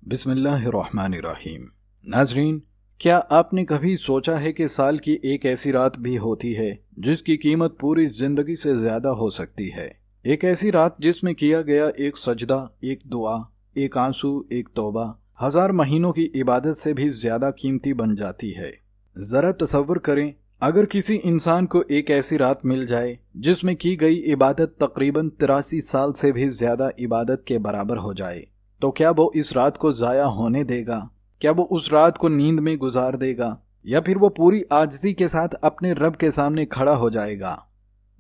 बिस्मिल्लाहिर्रहमानिर्रहीम। नाजरीन, क्या आपने कभी सोचा है कि साल की एक ऐसी रात भी होती है जिसकी कीमत पूरी जिंदगी से ज्यादा हो सकती है। एक ऐसी रात जिसमें किया गया एक सजदा, एक दुआ, एक आंसू, एक तौबा 1000 महीनों की इबादत से भी ज्यादा कीमती बन जाती है। जरा तसव्वुर करें, अगर किसी इंसान को एक ऐसी रात मिल जाए जिसमें की गई इबादत तकरीबन 83 साल से भी ज्यादा इबादत के बराबर हो जाए, तो क्या वो इस रात को जाया होने देगा? क्या वो उस रात को नींद में गुजार देगा, या फिर वो पूरी आजिज़ी के साथ अपने रब के सामने खड़ा हो जाएगा?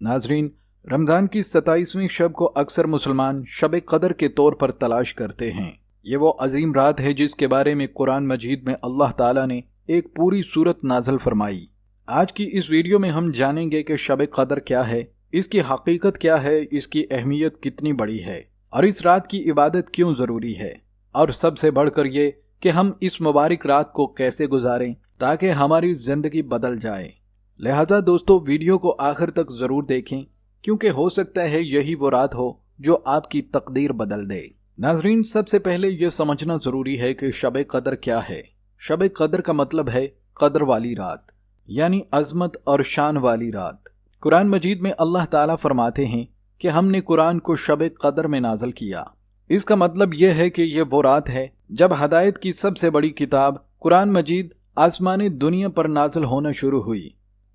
नाजरीन, रमज़ान की 27वीं शब को अक्सर मुसलमान शब कदर के तौर पर तलाश करते हैं। ये वो अजीम रात है जिसके बारे में कुरान मजीद में अल्लाह ताला ने एक पूरी सूरत नाज़िल फरमाई। आज की इस वीडियो में हम जानेंगे कि शब कदर क्या है, इसकी हकीकत क्या है, इसकी अहमियत कितनी बड़ी है और इस रात की इबादत क्यों ज़रूरी है, और सबसे बढ़कर ये कि हम इस मुबारक रात को कैसे गुजारें ताकि हमारी ज़िंदगी बदल जाए। लिहाजा दोस्तों, वीडियो को आखिर तक ज़रूर देखें, क्योंकि हो सकता है यही वो रात हो जो आपकी तकदीर बदल दे। नाजरीन, सबसे पहले यह समझना ज़रूरी है कि शब कदर क्या है। शब कदर का मतलब है कदर वाली रात, यानी अजमत और शान वाली रात। कुरान मजीद में अल्लाह ताला फरमाते हैं कि हमने कुरान को शब कदर में नाज़िल किया। इसका मतलब यह है कि यह वो रात है जब हदायत की सबसे बड़ी किताब कुरान मजीद आसमानी दुनिया पर नाज़िल होना शुरू हुई।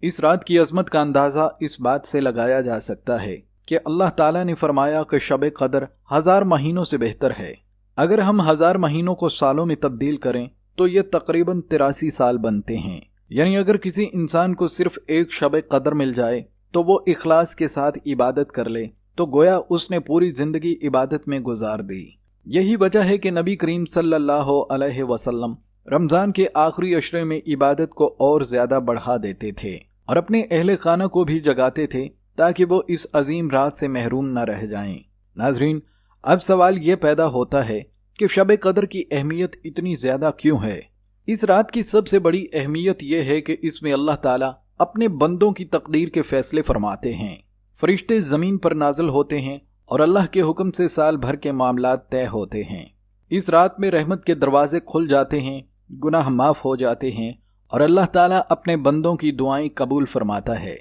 इस रात की अजमत का अंदाज़ा इस बात से लगाया जा सकता है कि अल्लाह ताला ने फरमाया कि शब कदर 1000 महीनों से बेहतर है। अगर हम 1000 महीनों को सालों में तब्दील करें तो ये तकरीबन 83 साल बनते हैं। यानी अगर किसी इंसान को सिर्फ एक शब कदर मिल जाए तो वो इखलास के साथ इबादत कर ले तो गोया उसने पूरी जिंदगी इबादत में गुजार दी। यही वजह है कि नबी करीम सल्लल्लाहु अलैहि वसल्लम रमजान के आखिरी अशरे में इबादत को और ज्यादा बढ़ा देते थे और अपने अहले खाना को भी जगाते थे ताकि वो इस अजीम रात से महरूम न रह जाएं। नाजरीन, अब सवाल ये पैदा होता है कि शब कदर की अहमियत इतनी ज्यादा क्यों है। इस रात की सबसे बड़ी अहमियत यह है कि इसमें अल्लाह ताला अपने बंदों की तकदीर के फैसले फरमाते हैं। फरिश्ते जमीन पर नाजिल होते हैं और अल्लाह के हुक्म से साल भर के मामलात तय होते हैं। इस रात में रहमत के दरवाजे खुल जाते हैं, गुनाह माफ हो जाते हैं और अल्लाह ताला अपने बंदों की दुआएं कबूल फरमाता है।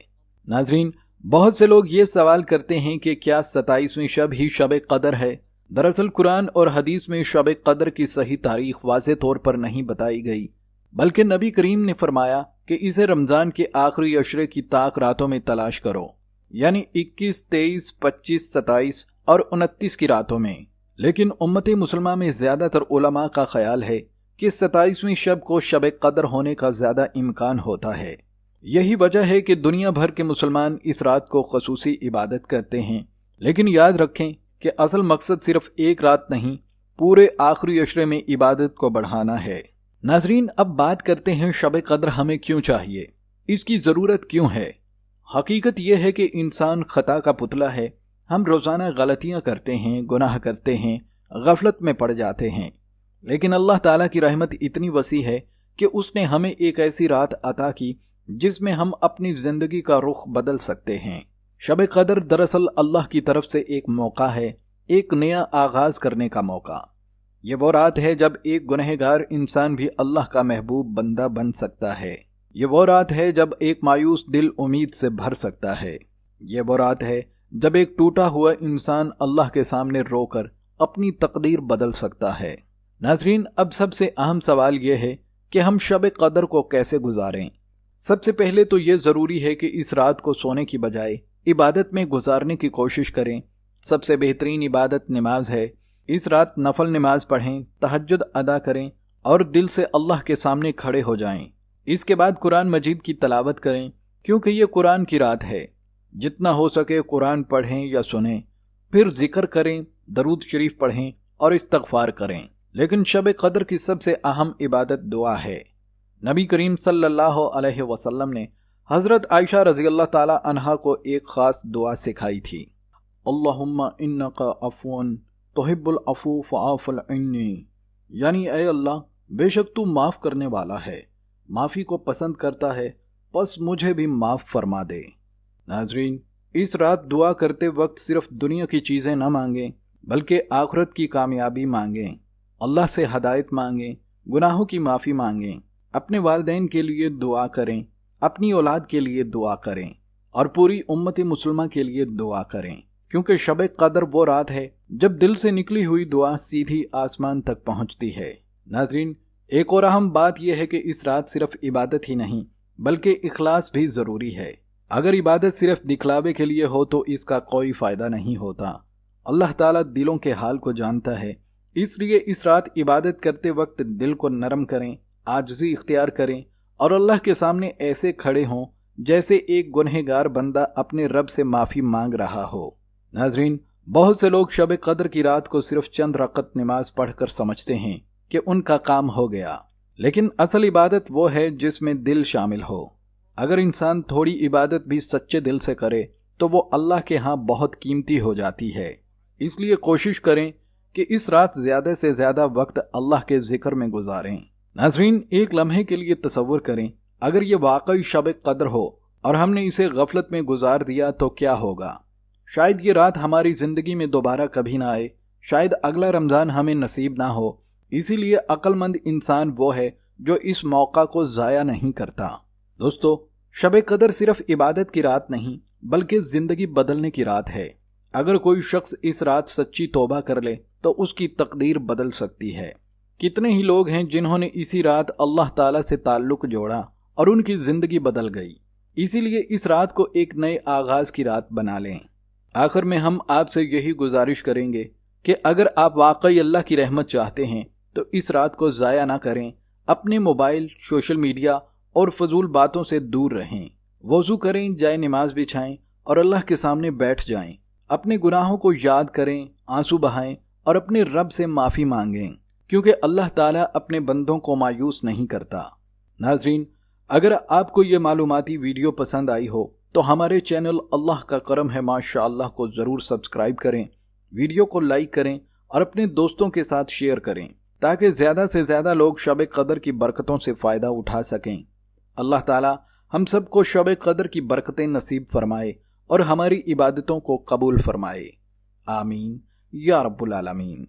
नाजरीन, बहुत से लोग ये सवाल करते हैं कि क्या 27वीं शब ही शब कदर है। दरअसल कुरान और हदीस में शब कदर की सही तारीख वाज़े तौर पर नहीं बताई गई, बल्कि नबी करीम ने फरमाया कि इसे रमजान के आखिरी अशरे की ताक रातों में तलाश करो, यानी 21, 23, 25, 27 और 29 की रातों में। लेकिन उम्मत मुसलमा में ज्यादातर उलमा का ख्याल है कि 27वीं शब को शब कदर होने का ज्यादा इम्कान होता है। यही वजह है कि दुनिया भर के मुसलमान इस रात को खसूसी इबादत करते हैं। लेकिन याद रखें कि असल मकसद सिर्फ एक रात नहीं, पूरे आखिरी अशरे में इबादत को बढ़ाना है। नाजरीन, अब बात करते हैं शब कदर हमें क्यों चाहिए, इसकी ज़रूरत क्यों है। हकीकत यह है कि इंसान खता का पुतला है। हम रोज़ाना गलतियां करते हैं, गुनाह करते हैं, गफलत में पड़ जाते हैं। लेकिन अल्लाह ताला की रहमत इतनी वसी है कि उसने हमें एक ऐसी रात अता की जिसमें हम अपनी ज़िंदगी का रुख बदल सकते हैं। शब कदर दरअसल अल्लाह की तरफ से एक मौका है, एक नया आगाज करने का मौका। ये वो रात है जब एक गुनहगार इंसान भी अल्लाह का महबूब बंदा बन सकता है। ये वो रात है जब एक मायूस दिल उम्मीद से भर सकता है। ये वो रात है जब एक टूटा हुआ इंसान अल्लाह के सामने रोकर अपनी तकदीर बदल सकता है। नाजरीन, अब सबसे अहम सवाल यह है कि हम शब कदर को कैसे गुजारें। सबसे पहले तो ये ज़रूरी है कि इस रात को सोने की बजाय इबादत में गुजारने की कोशिश करें। सबसे बेहतरीन इबादत नमाज है। इस रात नफल नमाज पढ़ें, तहज्जुद अदा करें और दिल से अल्लाह के सामने खड़े हो जाएं। इसके बाद कुरान मजीद की तलावत करें, क्योंकि ये कुरान की रात है। जितना हो सके कुरान पढ़ें या सुनें, फिर जिक्र करें, दरूद शरीफ पढ़ें और इस्तगफार करें। लेकिन शब कदर की सबसे अहम इबादत दुआ है। नबी करीम सल्लल्लाहु अलैहि वसल्लम ने हज़रत आयशा रज़ी अल्लाह ताला अन्हा को एक ख़ास दुआ सिखाई थी। अल्लाहुम्मा इन्नका अफ़्वन तुहिब्बुल अफ़ू फ़अफ़ु अन्नी, यानी ऐ अल्लाह, बेशक तू माफ़ करने वाला है, माफ़ी को पसंद करता है, बस मुझे भी माफ़ फरमा दे। नाजरीन, इस रात दुआ करते वक्त सिर्फ दुनिया की चीज़ें न मांगें, बल्कि आखिरत की कामयाबी मांगें। اللہ سے ہدایت مانگیں، گناہوں کی معافی مانگیں، اپنے والدین کے لیے دعا کریں، اپنی اولاد کے لیے دعا کریں اور پوری امت مسلمہ کے لیے دعا کریں، کیونکہ شب قدر وہ رات ہے جب دل سے نکلی ہوئی دعا سیدھی آسمان تک پہنچتی ہے۔ ناظرین، ایک اور اہم بات یہ ہے کہ اس رات صرف عبادت ہی نہیں بلکہ اخلاص بھی ضروری ہے۔ اگر عبادت صرف دکھلاوے کے لیے ہو تو اس کا کوئی فائدہ نہیں ہوتا۔ اللہ تعالیٰ دلوں کے حال کو جانتا ہے، اس لیے اس رات عبادت کرتے وقت دل کو نرم کریں، عاجزی اختیار کریں اور اللہ کے سامنے ایسے کھڑے ہوں جیسے ایک گنہگار بندہ اپنے رب سے معافی مانگ رہا ہو۔ ناظرین، بہت سے لوگ شب قدر کی رات کو صرف چند رکعت نماز پڑھ کر سمجھتے ہیں کہ ان کا کام ہو گیا، لیکن اصل عبادت وہ ہے جس میں دل شامل ہو۔ اگر انسان تھوڑی عبادت بھی سچے دل سے کرے تو وہ اللہ کے ہاں بہت قیمتی ہو جاتی ہے۔ اس لیے کوشش کریں کہ اس رات زیادہ سے زیادہ وقت اللہ کے ذکر میں گزاریں۔ ناظرین، ایک لمحے کے لیے تصور کریں، اگر یہ واقعی شب قدر ہو اور ہم نے اسے غفلت میں گزار دیا تو کیا ہوگا؟ شاید یہ رات ہماری زندگی میں دوبارہ کبھی نہ آئے، شاید اگلا رمضان ہمیں نصیب نہ ہو۔ اسی لیے عقل مند انسان وہ ہے جو اس موقع کو ضائع نہیں کرتا۔ دوستو، شب قدر صرف عبادت کی رات نہیں بلکہ زندگی بدلنے کی رات ہے۔ اگر کوئی شخص اس رات سچی توبہ کر لے تو اس کی تقدیر بدل سکتی ہے۔ کتنے ہی لوگ ہیں جنہوں نے اسی رات اللہ تعالیٰ سے تعلق جوڑا اور ان کی زندگی بدل گئی۔ اسی لیے اس رات کو ایک نئے آغاز کی رات بنا لیں۔ آخر میں ہم آپ سے یہی گزارش کریں گے کہ اگر آپ واقعی اللہ کی رحمت چاہتے ہیں تو اس رات کو ضائع نہ کریں، اپنے موبائل، سوشل میڈیا اور فضول باتوں سے دور رہیں، وضو کریں، جائے نماز بچھائیں اور اللہ کے سامنے بیٹھ جائیں، اپنے گناہوں کو یاد کریں، آنسو بہائیں اور اپنے رب سے معافی مانگیں، کیونکہ اللہ تعالیٰ اپنے بندوں کو مایوس نہیں کرتا۔ ناظرین، اگر آپ کو یہ معلوماتی ویڈیو پسند آئی ہو تو ہمارے چینل اللہ کا کرم ہے ماشاء اللہ کو ضرور سبسکرائب کریں، ویڈیو کو لائک کریں اور اپنے دوستوں کے ساتھ شیئر کریں تاکہ زیادہ سے زیادہ لوگ شب قدر کی برکتوں سے فائدہ اٹھا سکیں۔ اللہ تعالیٰ ہم سب کو شب قدر کی برکتیں نصیب فرمائے اور ہماری عبادتوں کو قبول فرمائے، آمین یا رب العالمین۔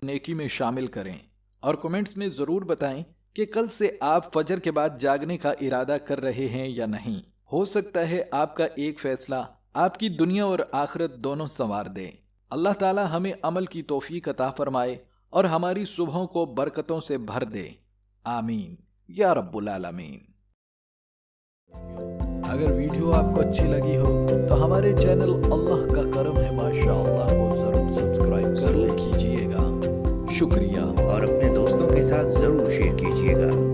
نیکی میں شامل کریں اور کمنٹس میں ضرور بتائیں کہ کل سے آپ فجر کے بعد جاگنے کا ارادہ کر رہے ہیں یا نہیں۔ ہو سکتا ہے آپ کا ایک فیصلہ آپ کی دنیا اور آخرت دونوں سنوار دے۔ اللہ تعالی ہمیں عمل کی توفیق عطا فرمائے اور ہماری صبحوں کو برکتوں سے بھر دے، آمین یا رب العالمین۔ اگر ویڈیو آپ کو اچھی لگی ہو تو ہمارے چینل اللہ کا کرم ہے ماشاء اللہ کو ضرور سبسکرائب کر کیجیے گا، شکریہ، اور اپنے دوستوں کے ساتھ ضرور شیئر کیجیے گا۔